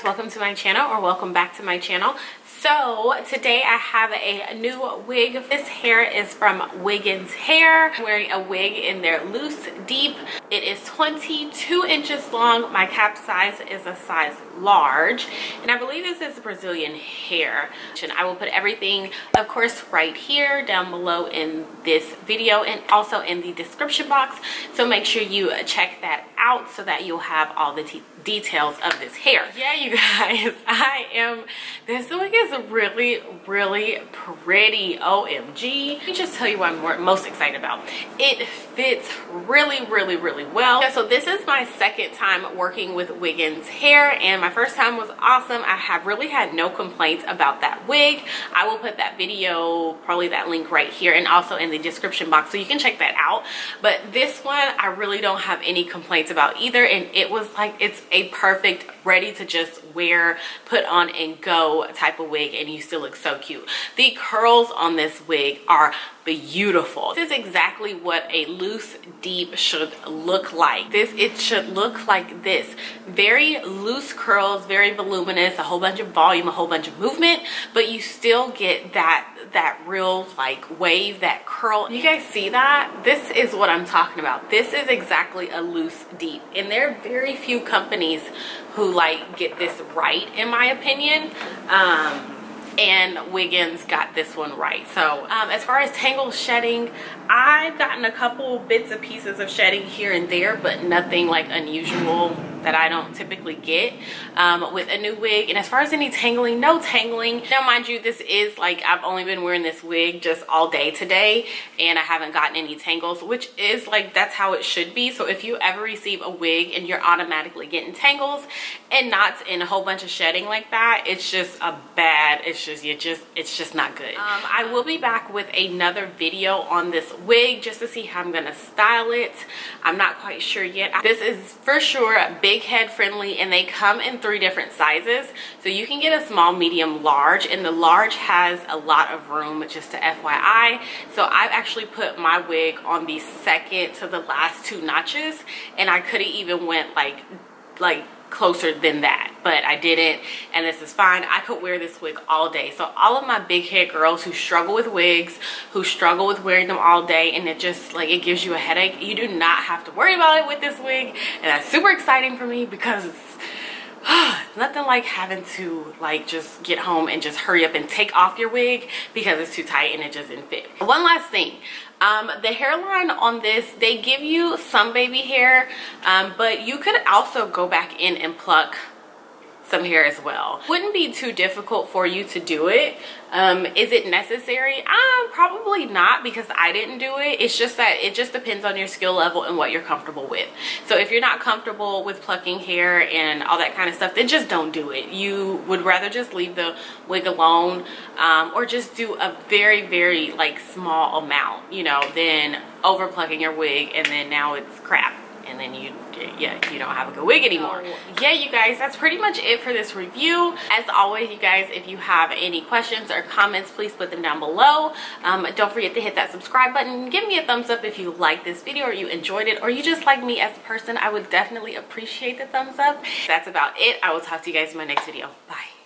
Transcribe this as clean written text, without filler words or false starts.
welcome to my channel, or welcome back to my channel. So today I have a new wig. This hair is from Wiggins Hair. I'm wearing a wig in their loose deep. It is 22 inches long. My cap size is a size large, and I believe this is Brazilian hair. And I will put everything, of course, right here down below in this video and also in the description box. So make sure you check that out so that you'll have all the details of this hair. Yeah, you guys, this wig is really pretty. OMG. Let me just tell you what I'm most excited about. It fits really well. Yeah, so this is my second time working with Wiggins Hair, and my first time was awesome. I have really had no complaints about that wig. I will put that video, probably that link right here, and also in the description box, so you can check that out. But this one I really don't have any complaints about either, and it was like, it's a perfect ready to just wear, put on and go type of wig, and you still look so cute. The curls on this wig are beautiful. This is exactly what a loose deep should look like. It should look like this. Very loose curls, very voluminous, a whole bunch of volume, a whole bunch of movement, but you still get that real like wave, that curl. You guys see that? This is what I'm talking about. This is exactly a loose deep, and there are very few companies who like get this right, in my opinion. And Wiggins got this one right. So as far as tangle shedding, I've gotten a couple bits and pieces of shedding here and there, but nothing like unusual that I don't typically get with a new wig. And as far as any tangling, no tangling. Now mind you, this is like, I've only been wearing this wig just all day today, and I haven't gotten any tangles, which is like, that's how it should be. So if you ever receive a wig and you're automatically getting tangles and knots and a whole bunch of shedding like that, it's just a bad, it's just not good. I will be back with another video on this wig just to see how I'm gonna style it. I'm not quite sure yet. This is for sure big head friendly, and they come in 3 different sizes. So you can get a small, medium, large, and the large has a lot of room, just to FYI. So I've actually put my wig on the second to the last 2 notches, and I could have even went like closer than that, but I didn't, and this is fine. I could wear this wig all day. So all of my big head girls who struggle with wigs, who struggle with wearing them all day, and it just like, it gives you a headache, you do not have to worry about it with this wig. And that's super exciting for me, because it's nothing like having to like just get home and just hurry up and take off your wig because it's too tight and it just didn't fit. One last thing, the hairline on this, they give you some baby hair, but you could also go back in and pluck some hair as well. Wouldn't be too difficult for you to do it. Is it necessary? Probably not, because I didn't do it. It's just that it just depends on your skill level and what you're comfortable with. So if you're not comfortable with plucking hair and all that kind of stuff, then just don't do it. You would rather just leave the wig alone, or just do a very like small amount, you know, than over plucking your wig and then now it's crap, and then you don't have a good wig anymore. Yeah, you guys, that's pretty much it for this review. As always, you guys, if you have any questions or comments, please put them down below. Don't forget to hit that subscribe button. Give me a thumbs up if you liked this video, or you enjoyed it, or you just like me as a person. I would definitely appreciate the thumbs up. That's about it. I will talk to you guys in my next video. Bye.